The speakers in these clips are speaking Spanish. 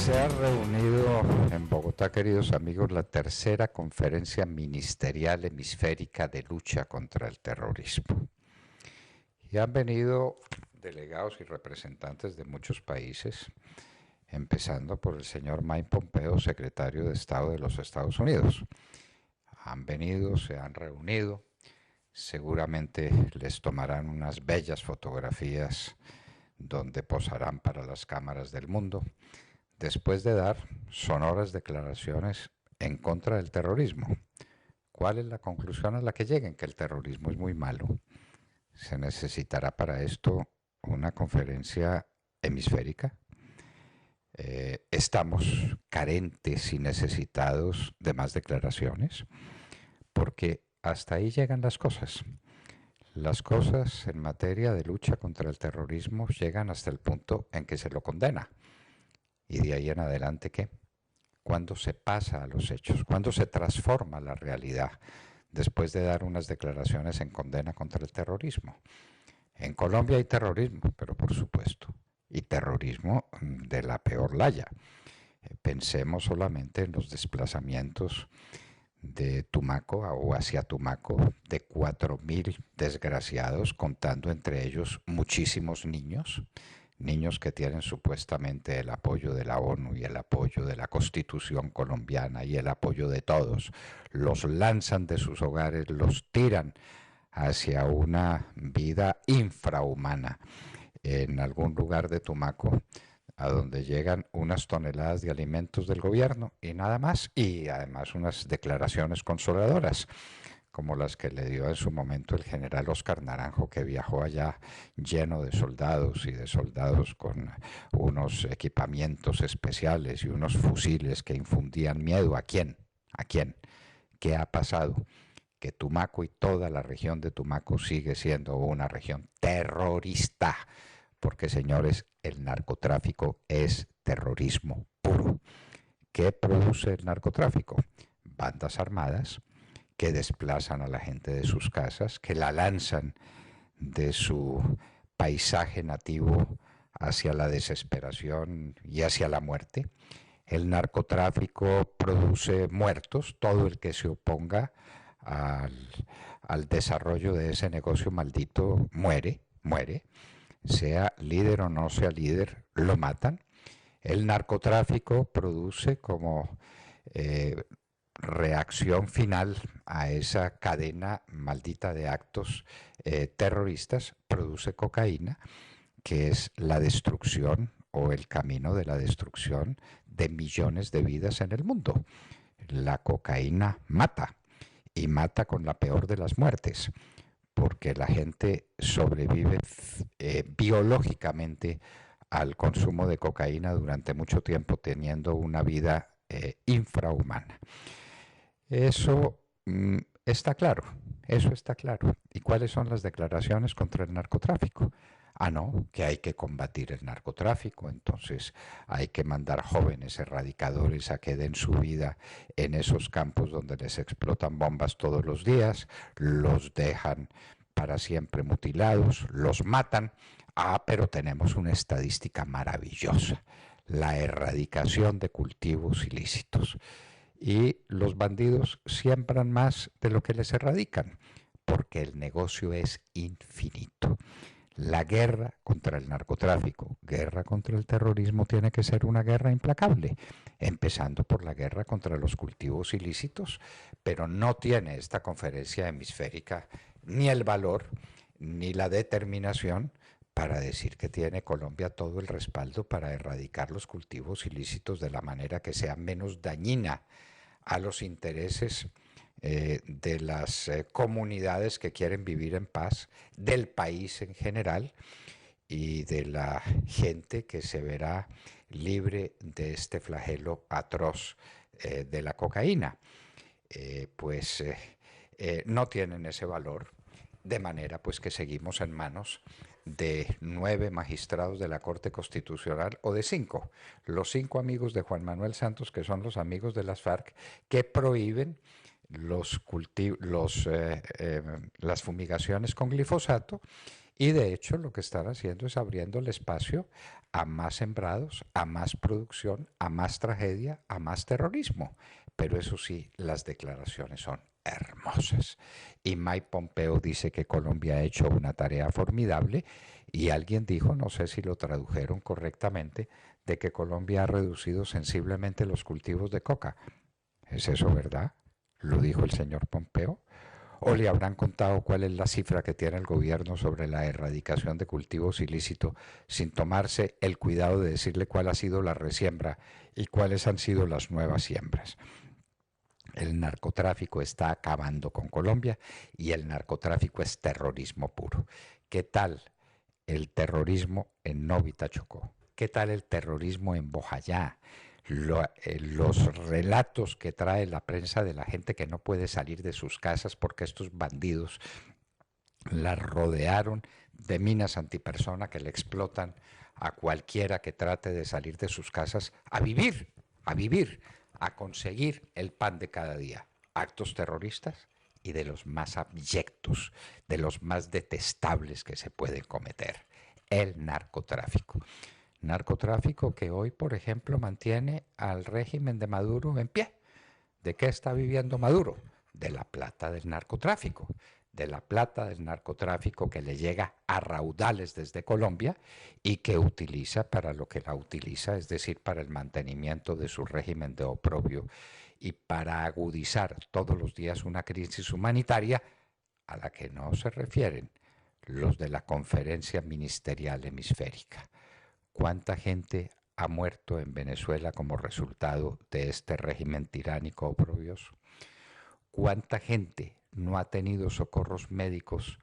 Se ha reunido en Bogotá, queridos amigos, la tercera conferencia ministerial hemisférica de lucha contra el terrorismo. Y han venido delegados y representantes de muchos países, empezando por el señor Mike Pompeo, secretario de Estado de los Estados Unidos. Han venido, se han reunido, seguramente les tomarán unas bellas fotografías donde posarán para las cámaras del mundo, después de dar sonoras declaraciones en contra del terrorismo. ¿Cuál es la conclusión a la que lleguen? Que el terrorismo es muy malo. Se necesitará para esto una conferencia hemisférica. Estamos carentes y necesitados de más declaraciones, porque hasta ahí llegan las cosas. Las cosas en materia de lucha contra el terrorismo llegan hasta el punto en que se lo condena. ¿Y de ahí en adelante qué? ¿Cuándo se pasa a los hechos? ¿Cuándo se transforma la realidad después de dar unas declaraciones en condena contra el terrorismo? En Colombia hay terrorismo, pero por supuesto, y terrorismo de la peor laya. Pensemos solamente en los desplazamientos de Tumaco o hacia Tumaco de 4.000 desgraciados, contando entre ellos muchísimos niños que tienen supuestamente el apoyo de la ONU y el apoyo de la Constitución colombiana y el apoyo de todos. Los lanzan de sus hogares, los tiran hacia una vida infrahumana en algún lugar de Tumaco, a donde llegan unas toneladas de alimentos del gobierno y nada más, y además unas declaraciones consoladoras, como las que le dio en su momento el general Oscar Naranjo, que viajó allá lleno de soldados y de soldados con unos equipamientos especiales y unos fusiles que infundían miedo. ¿A quién? ¿A quién? ¿Qué ha pasado? Que Tumaco y toda la región de Tumaco sigue siendo una región terrorista, porque, señores, el narcotráfico es terrorismo puro. ¿Qué produce el narcotráfico? Bandas armadas que desplazan a la gente de sus casas, que la lanzan de su paisaje nativo hacia la desesperación y hacia la muerte. El narcotráfico produce muertos. Todo el que se oponga al desarrollo de ese negocio maldito muere. Sea líder o no sea líder, lo matan. El narcotráfico produce como reacción final a esa cadena maldita de actos terroristas, produce cocaína, que es la destrucción o el camino de la destrucción de millones de vidas en el mundo. La cocaína mata, y mata con la peor de las muertes, porque la gente sobrevive biológicamente al consumo de cocaína durante mucho tiempo, teniendo una vida infrahumana. Eso está claro, eso está claro. ¿Y cuáles son las declaraciones contra el narcotráfico? Ah, no, que hay que combatir el narcotráfico, entonces hay que mandar jóvenes erradicadores a que den su vida en esos campos donde les explotan bombas todos los días, los dejan para siempre mutilados, los matan. Ah, pero tenemos una estadística maravillosa: la erradicación de cultivos ilícitos. Y los bandidos siembran más de lo que les erradican, porque el negocio es infinito. La guerra contra el narcotráfico, guerra contra el terrorismo, tiene que ser una guerra implacable, empezando por la guerra contra los cultivos ilícitos, pero no tiene esta conferencia hemisférica ni el valor ni la determinación para decir que tiene Colombia todo el respaldo para erradicar los cultivos ilícitos de la manera que sea menos dañina a los intereses de las comunidades que quieren vivir en paz, del país en general y de la gente que se verá libre de este flagelo atroz de la cocaína. No tienen ese valor, de manera pues que seguimos en manos de 9 magistrados de la Corte Constitucional, o de 5, los 5 amigos de Juan Manuel Santos, que son los amigos de las FARC, que prohíben las fumigaciones con glifosato Y de hecho lo que están haciendo es abriendo el espacio a más sembrados, a más producción, a más tragedia, a más terrorismo. Pero eso sí, las declaraciones son hermosas. Y Mike Pompeo dice que Colombia ha hecho una tarea formidable y alguien dijo, no sé si lo tradujeron correctamente, de que Colombia ha reducido sensiblemente los cultivos de coca. ¿Es eso verdad? ¿Lo dijo el señor Pompeo? ¿O le habrán contado cuál es la cifra que tiene el gobierno sobre la erradicación de cultivos ilícitos sin tomarse el cuidado de decirle cuál ha sido la resiembra y cuáles han sido las nuevas siembras? El narcotráfico está acabando con Colombia y el narcotráfico es terrorismo puro. ¿Qué tal el terrorismo en Novita Chocó? ¿Qué tal el terrorismo en Bojayá? Los relatos que trae la prensa de la gente que no puede salir de sus casas porque estos bandidos la rodearon de minas antipersona que le explotan a cualquiera que trate de salir de sus casas a vivir, a conseguir el pan de cada día. Actos terroristas y de los más abyectos, de los más detestables que se pueden cometer. El narcotráfico. Narcotráfico que hoy, por ejemplo, mantiene al régimen de Maduro en pie. ¿De qué está viviendo Maduro? De la plata del narcotráfico. De la plata del narcotráfico que le llega a raudales desde Colombia y que utiliza para lo que la utiliza, es decir, para el mantenimiento de su régimen de oprobio y para agudizar todos los días una crisis humanitaria a la que no se refieren los de la Conferencia Ministerial Hemisférica. ¿Cuánta gente ha muerto en Venezuela como resultado de este régimen tiránico oprobioso? ¿Cuánta gente no ha tenido socorros médicos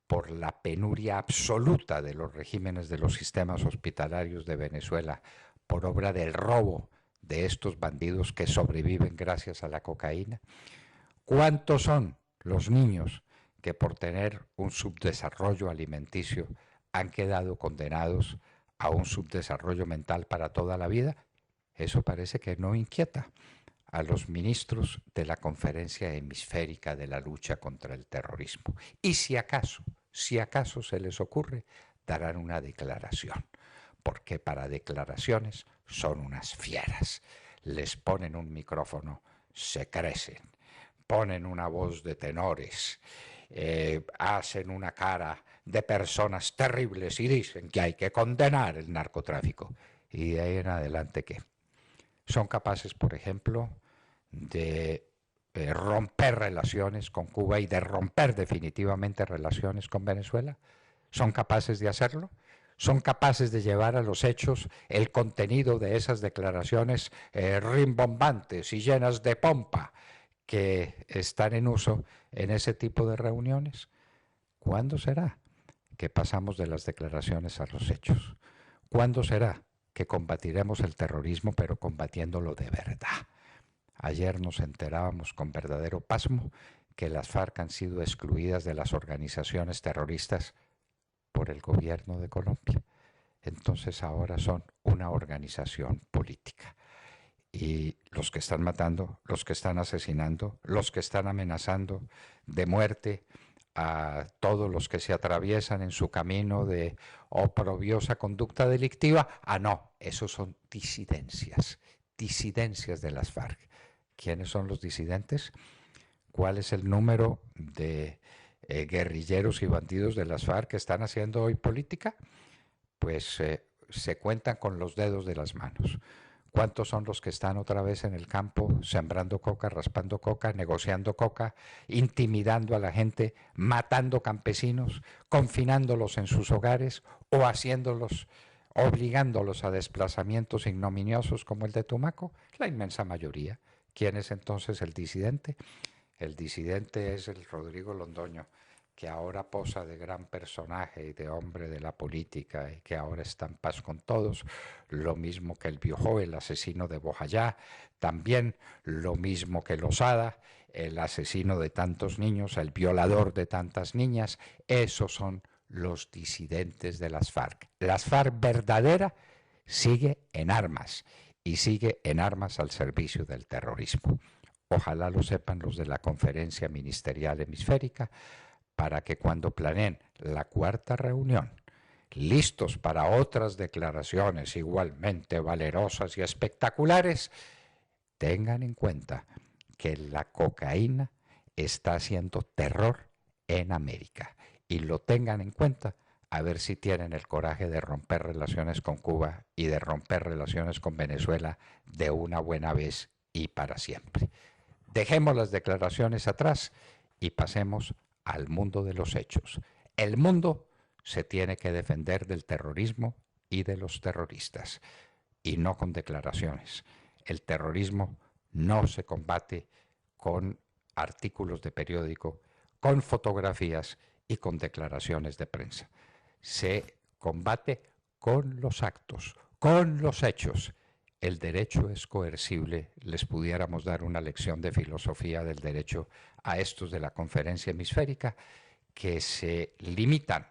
por la penuria absoluta de los regímenes de los sistemas hospitalarios de Venezuela por obra del robo de estos bandidos que sobreviven gracias a la cocaína? ¿Cuántos son los niños que por tener un subdesarrollo alimenticio han quedado condenados a un subdesarrollo mental para toda la vida? Eso parece que no inquieta a los ministros de la Conferencia Hemisférica de la Lucha contra el Terrorismo. Y si acaso se les ocurre, darán una declaración, porque para declaraciones son unas fieras. Les ponen un micrófono, se crecen, ponen una voz de tenores, hacen una cara de personas terribles y dicen que hay que condenar el narcotráfico. Y de ahí en adelante, ¿qué? Son capaces, por ejemplo, de romper relaciones con Cuba y de romper definitivamente relaciones con Venezuela. ¿Son capaces de hacerlo? ¿Son capaces de llevar a los hechos el contenido de esas declaraciones rimbombantes y llenas de pompa que están en uso en ese tipo de reuniones? ¿Cuándo será que pasamos de las declaraciones a los hechos? ¿Cuándo será que combatiremos el terrorismo, pero combatiéndolo de verdad? Ayer nos enterábamos con verdadero pasmo que las FARC han sido excluidas de las organizaciones terroristas por el gobierno de Colombia. Entonces ahora son una organización política. Y los que están matando, los que están asesinando, los que están amenazando de muerte a todos los que se atraviesan en su camino de oprobiosa conducta delictiva, no, esos son disidencias, disidencias de las FARC. ¿Quiénes son los disidentes? ¿Cuál es el número de guerrilleros y bandidos de las FARC que están haciendo hoy política? Pues se cuentan con los dedos de las manos. ¿Cuántos son los que están otra vez en el campo sembrando coca, raspando coca, negociando coca, intimidando a la gente, matando campesinos, confinándolos en sus hogares o obligándolos a desplazamientos ignominiosos como el de Tumaco? La inmensa mayoría. ¿Quién es entonces el disidente? El disidente es el Rodrigo Londoño, que ahora posa de gran personaje y de hombre de la política y que ahora está en paz con todos, lo mismo que el Biojó, el asesino de Bojayá, también lo mismo que Lozada, el asesino de tantos niños, el violador de tantas niñas. Esos son los disidentes de las FARC. Las FARC verdadera sigue en armas y sigue en armas al servicio del terrorismo. Ojalá lo sepan los de la Conferencia Ministerial Hemisférica, para que cuando planeen la cuarta reunión, listos para otras declaraciones igualmente valerosas y espectaculares, tengan en cuenta que la cocaína está haciendo terror en América. Y lo tengan en cuenta, a ver si tienen el coraje de romper relaciones con Cuba y de romper relaciones con Venezuela de una buena vez y para siempre. Dejemos las declaraciones atrás y pasemos al mundo de los hechos. El mundo se tiene que defender del terrorismo y de los terroristas, y no con declaraciones. El terrorismo no se combate con artículos de periódico, con fotografías y con declaraciones de prensa. Se combate con los actos, con los hechos. El derecho es coercible. Les pudiéramos dar una lección de filosofía del derecho a estos de la conferencia hemisférica que se limitan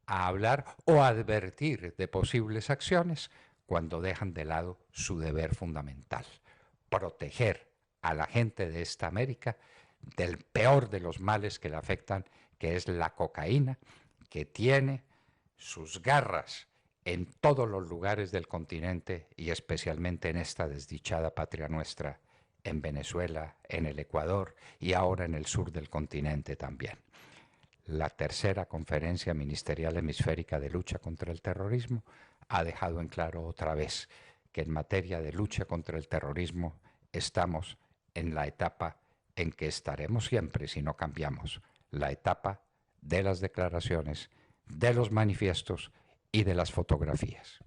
a hablar o a advertir de posibles acciones cuando dejan de lado su deber fundamental: proteger a la gente de esta América del peor de los males que le afectan, que es la cocaína, que tiene sus garras en todos los lugares del continente y especialmente en esta desdichada patria nuestra, en Venezuela, en el Ecuador y ahora en el sur del continente también. La tercera conferencia ministerial hemisférica de lucha contra el terrorismo ha dejado en claro otra vez que en materia de lucha contra el terrorismo estamos en la etapa en que estaremos siempre si no cambiamos, la etapa de las declaraciones, de los manifiestos y de las fotografías.